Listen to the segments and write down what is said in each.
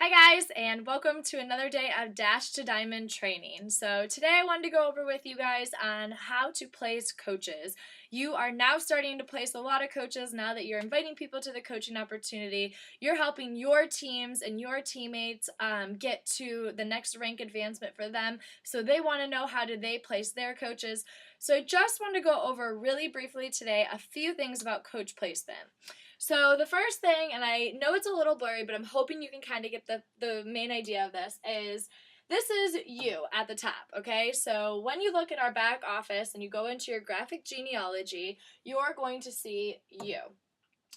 Hi guys, and welcome to another day of Dash to Diamond training. So today I wanted to go over with you guys on how to place coaches. You are now starting to place a lot of coaches now that you're inviting people to the coaching opportunity. You're helping your teams and your teammates get to the next rank advancement for them. So they want to know how do they place their coaches. So I just wanted to go over really briefly today a few things about coach placement. So the first thing, and I know it's a little blurry, but I'm hoping you can kind of get the main idea of this is you at the top, okay? So when you look at our back office and you go into your graphic genealogy, you're going to see you.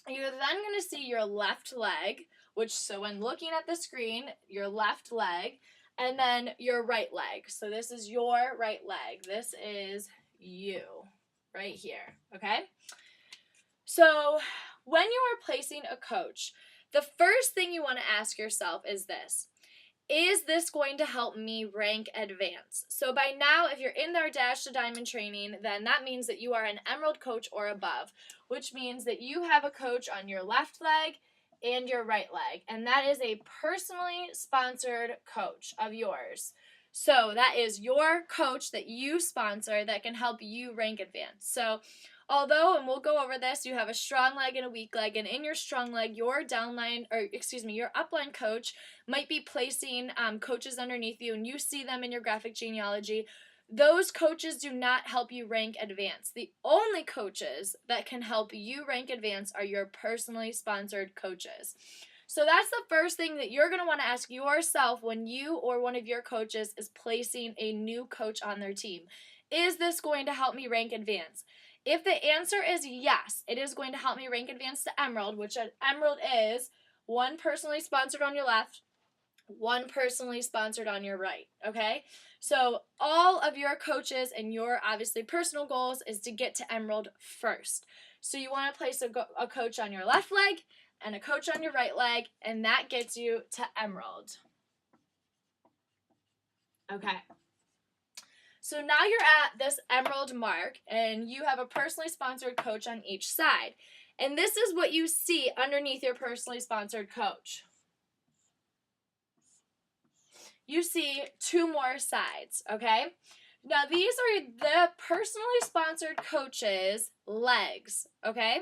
You're then going to see your left leg, so when looking at the screen, your left leg, and then your right leg. So this is your right leg. This is you right here, okay? So when you are placing a coach, the first thing you want to ask yourself is this: is this going to help me rank advance? So by now, if you're in our Dash to Diamond training, then that means that you are an Emerald coach or above, which means that you have a coach on your left leg and your right leg, and that is a personally sponsored coach of yours. So that is your coach that you sponsor that can help you rank advance. So although, and we'll go over this, you have a strong leg and a weak leg, and in your strong leg, your your upline coach might be placing coaches underneath you, and you see them in your graphic genealogy. Those coaches do not help you rank advance. The only coaches that can help you rank advance are your personally sponsored coaches. So that's the first thing that you're going to want to ask yourself when you or one of your coaches is placing a new coach on their team. Is this going to help me rank advance? If the answer is yes, it is going to help me rank advance to Emerald, which an Emerald is one personally sponsored on your left, one personally sponsored on your right, okay? So all of your coaches and your obviously personal goals is to get to Emerald first. So you want to place a coach on your left leg and a coach on your right leg, and that gets you to Emerald. Okay. So now you're at this Emerald mark, and you have a personally sponsored coach on each side. And this is what you see underneath your personally sponsored coach. You see two more sides, okay? Now these are the personally sponsored coach's legs, okay?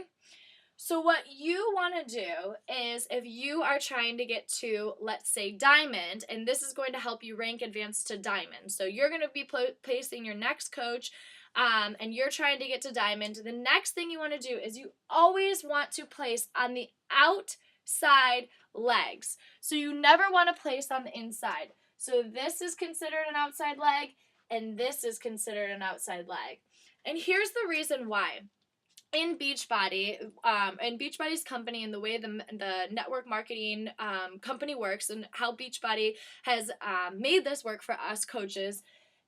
So what you want to do is, if you are trying to get to, let's say, Diamond, and this is going to help you rank advance to Diamond. So you're going to be placing your next coach, and you're trying to get to Diamond. The next thing you want to do is you always want to place on the outside legs. So you never want to place on the inside. So this is considered an outside leg, and this is considered an outside leg. And here's the reason why. In Beachbody, and Beachbody's company, and the way the network marketing company works, and how Beachbody has made this work for us coaches,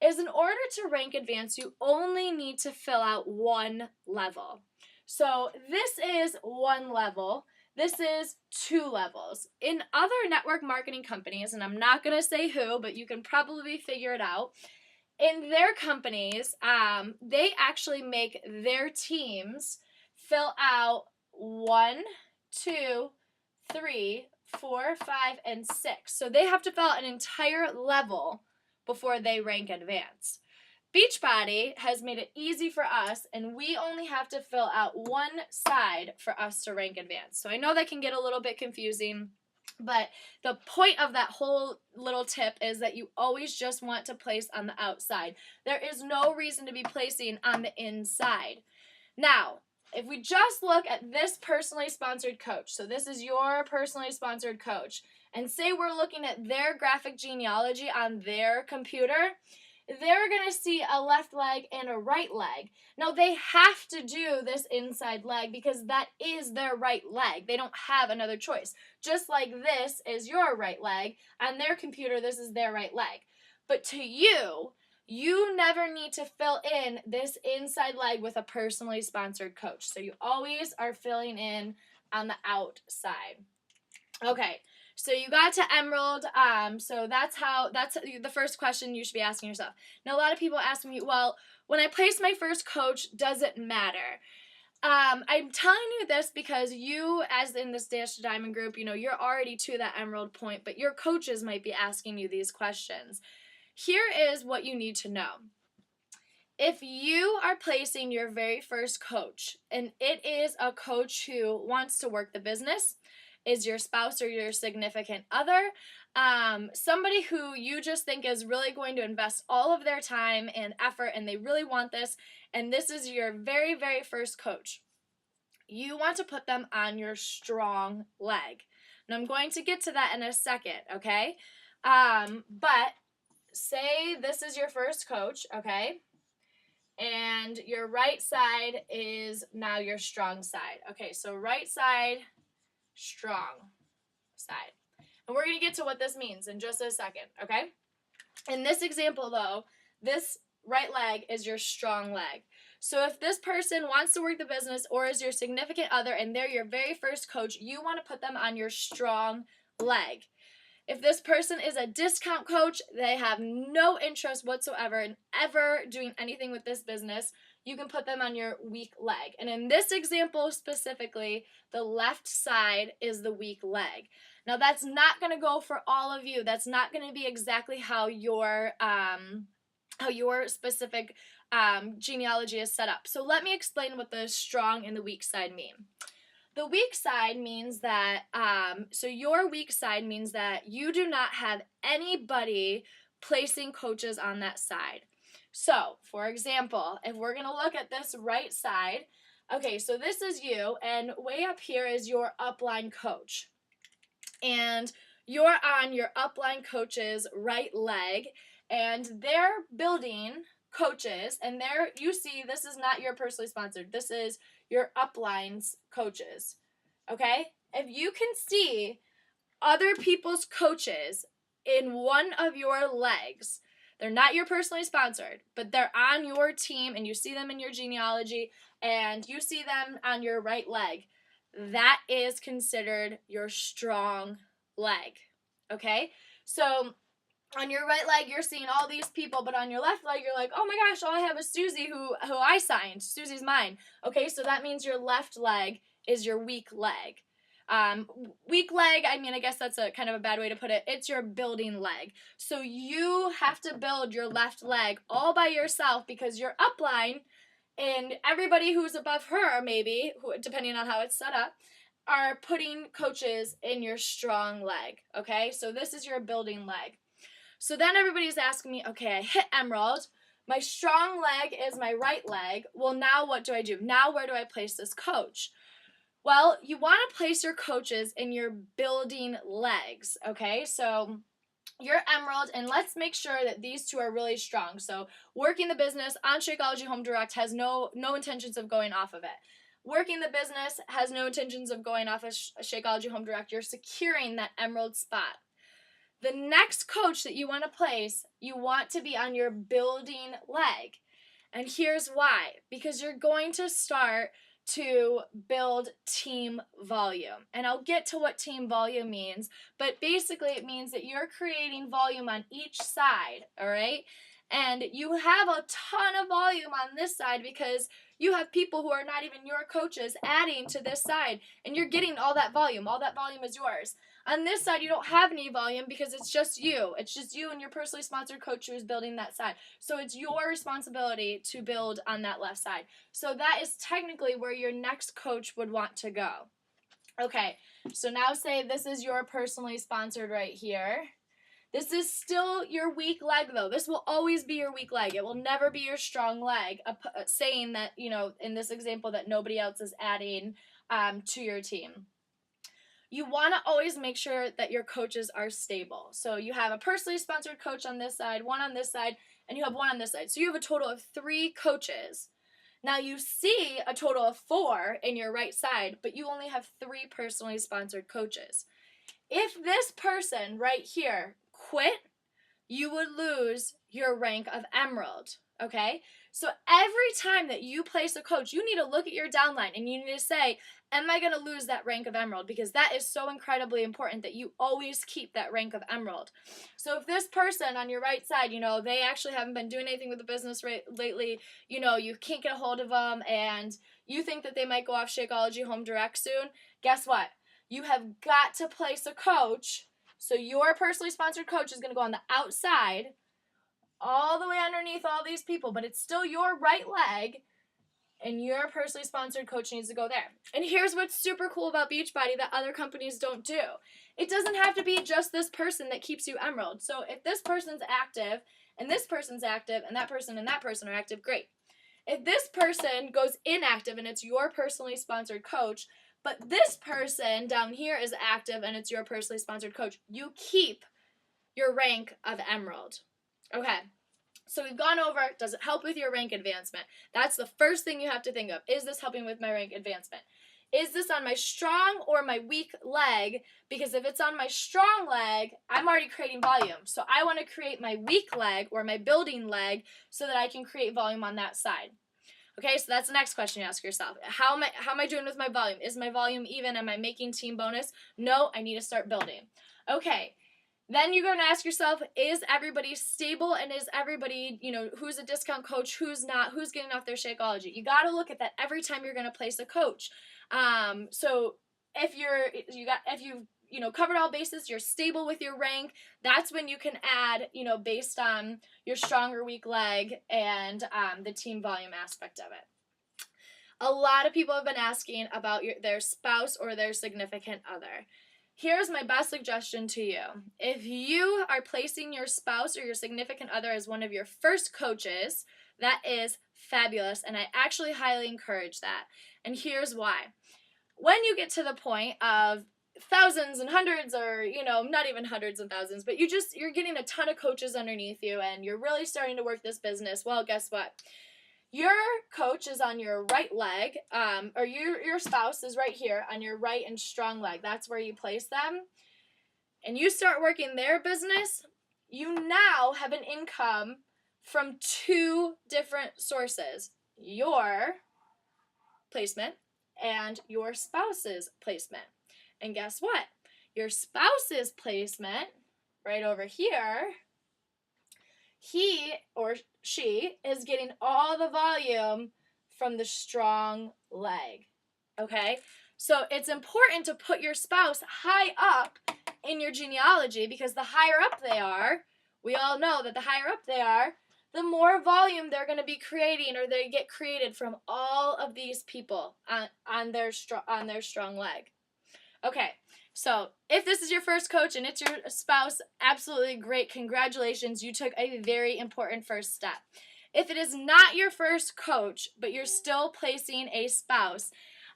is in order to rank advance, you only need to fill out one level. So this is one level. This is two levels. In other network marketing companies, and I'm not going to say who, but you can probably figure it out, in their companies, they actually make their teams fill out 1, 2, 3, 4, 5, and 6. So they have to fill out an entire level before they rank advance. Beachbody has made it easy for us, and we only have to fill out one side for us to rank advance. So I know that can get a little bit confusing, but the point of that whole little tip is that you always just want to place on the outside. There is no reason to be placing on the inside. Now, if we just look at this personally sponsored coach, so this is your personally sponsored coach, and say we're looking at their graphic genealogy on their computer, they're going to see a left leg and a right leg. Now, they have to do this inside leg because that is their right leg. They don't have another choice. Just like this is your right leg, on their computer, this is their right leg. But to you, you never need to fill in this inside leg with a personally sponsored coach. So you always are filling in on the outside. Okay. So you got to Emerald, so that's the first question you should be asking yourself. Now, a lot of people ask me, well, when I place my first coach, does it matter? I'm telling you this because you, as in this Dash to Diamond group, you're already to that emerald point, but your coaches might be asking you these questions. Here is what you need to know. If you are placing your very first coach, and it is a coach who wants to work the business, is your spouse or your significant other, somebody who you just think is really going to invest all of their time and effort, and they really want this, and this is your very, very first coach, you want to put them on your strong leg. And I'm going to get to that in a second, okay? But say this is your first coach, okay? And your right side is now your strong side. Okay, so right side, strong side. And we're going to get to what this means in just a second, okay? In this example, though, this right leg is your strong leg. So if this person wants to work the business or is your significant other and they're your very first coach, you want to put them on your strong leg. If this person is a discount coach, they have no interest whatsoever in ever doing anything with this business, you can put them on your weak leg. And in this example specifically, the left side is the weak leg. Now that's not going to go for all of you. That's not going to be exactly how your specific genealogy is set up. So let me explain what the strong and the weak side mean. The weak side means that, your weak side means that you do not have anybody placing coaches on that side. So, for example, if we're going to look at this right side, okay, so this is you, and way up here is your upline coach. And you're on your upline coach's right leg, and they're building coaches, and you see this is not your personally sponsored. This is your upline's coaches, okay? If you can see other people's coaches in one of your legs, they're not your personally sponsored, but they're on your team, and you see them in your genealogy, and you see them on your right leg, that is considered your strong leg, okay? So on your right leg, you're seeing all these people, but on your left leg, you're like, oh my gosh, all I have is Susie, who I signed. Susie's mine. Okay, so that means your left leg is your weak leg. Weak leg, I guess that's a kind of a bad way to put it. It's your building leg. So you have to build your left leg all by yourself because your upline and everybody who's above her, maybe, depending on how it's set up, are putting coaches in your strong leg. Okay, so this is your building leg. So then everybody's asking me, okay, I hit emerald. My strong leg is my right leg. Well, now what do I do? Now where do I place this coach? Well, you want to place your coaches in your building legs, okay? So you're emerald, and let's make sure that these two are really strong. So working the business on Shakeology Home Direct has no intentions of going off of it. Working the business has no intentions of going off of Shakeology Home Direct. You're securing that emerald spot. The next coach that you want to place, you want to be on your building leg. And here's why. Because you're going to start to build team volume. And I'll get to what team volume means, but basically it means that you're creating volume on each side, all right? And you have a ton of volume on this side because you have people who are not even your coaches adding to this side, and you're getting all that volume. All that volume is yours. On this side, you don't have any volume because it's just you. It's just you and your personally sponsored coach who's building that side. So it's your responsibility to build on that left side. So that is technically where your next coach would want to go. Okay, so now say this is your personally sponsored right here. This is still your weak leg, though. This will always be your weak leg. It will never be your strong leg, saying that, in this example, that nobody else is adding to your team. You want to always make sure that your coaches are stable. So you have a personally sponsored coach on this side, one on this side, and you have one on this side. So you have a total of 3 coaches. Now you see a total of 4 in your right side, but you only have 3 personally sponsored coaches. If this person right here quit, you would lose your rank of emerald, okay? So every time that you place a coach, you need to look at your downline and you need to say, am I going to lose that rank of emerald? Because that is so incredibly important that you always keep that rank of emerald. So if this person on your right side, they actually haven't been doing anything with the business lately, you can't get a hold of them, and you think that they might go off Shakeology Home Direct soon, guess what? You have got to place a coach. So your personally sponsored coach is going to go on the outside, all the way underneath all these people, but it's still your right leg, and your personally sponsored coach needs to go there. And here's what's super cool about Beachbody that other companies don't do. It doesn't have to be just this person that keeps you emerald. So if this person's active, and this person's active, and that person are active, great. If this person goes inactive and it's your personally sponsored coach, but this person down here is active and it's your personally sponsored coach, you keep your rank of emerald. Okay, so we've gone over, does it help with your rank advancement? That's the first thing you have to think of. Is this helping with my rank advancement? Is this on my strong or my weak leg? Because if it's on my strong leg, I'm already creating volume. So I want to create my weak leg or my building leg so that I can create volume on that side. Okay, so that's the next question you ask yourself. How am I doing with my volume? Is my volume even? Am I making team bonus? No, I need to start building. Okay, then you're going to ask yourself, is everybody stable, and is everybody, who's a discount coach, who's not, who's getting off their Shakeology? You got to look at that every time you're going to place a coach. So if you've covered all bases, you're stable with your rank, that's when you can add, based on your strong or weak leg and the team volume aspect of it. A lot of people have been asking about their spouse or their significant other. Here's my best suggestion to you. If you are placing your spouse or your significant other as one of your first coaches, that is fabulous, and I actually highly encourage that. And here's why. When you get to the point of thousands and hundreds, or not even hundreds and thousands, but you're getting a ton of coaches underneath you and you're really starting to work this business, well, guess what? Your coach is on your right leg, or your spouse is right here on your right and strong leg. That's where you place them. And you start working their business, you now have an income from two different sources. Your placement and your spouse's placement. And guess what? Your spouse's placement, right over here, he or she is getting all the volume from the strong leg. Okay? So it's important to put your spouse high up in your genealogy, because the higher up they are, we all know that the higher up they are, the more volume they're going to be creating, or they get created from all of these people on their strong leg. Okay, so if this is your first coach and it's your spouse, absolutely great. Congratulations, you took a very important first step. If it is not your first coach, but you're still placing a spouse,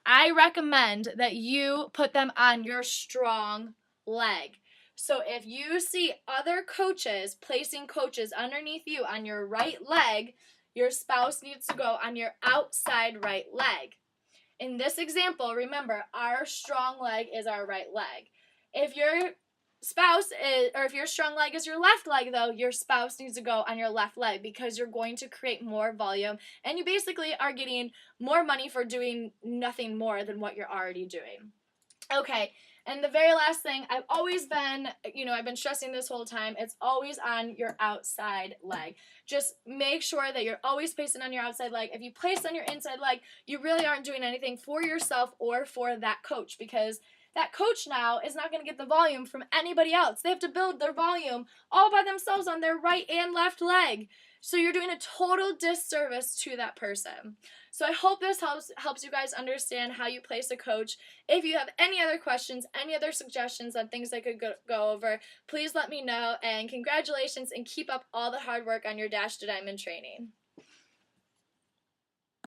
I recommend that you put them on your strong leg. So if you see other coaches placing coaches underneath you on your right leg, your spouse needs to go on your outside right leg. In this example, remember, our strong leg is our right leg. If your if your strong leg is your left leg, though, your spouse needs to go on your left leg, because you're going to create more volume, and you basically are getting more money for doing nothing more than what you're already doing. Okay, and the very last thing, I've been stressing this whole time, it's always on your outside leg. Just make sure that you're always placing on your outside leg. If you place on your inside leg, you really aren't doing anything for yourself or for that coach, because that coach now is not going to get the volume from anybody else. They have to build their volume all by themselves on their right and left leg. So you're doing a total disservice to that person. So I hope this helps you guys understand how you place a coach. If you have any other questions, any other suggestions on things I could go over, please let me know. And congratulations, and keep up all the hard work on your Dash to Diamond training.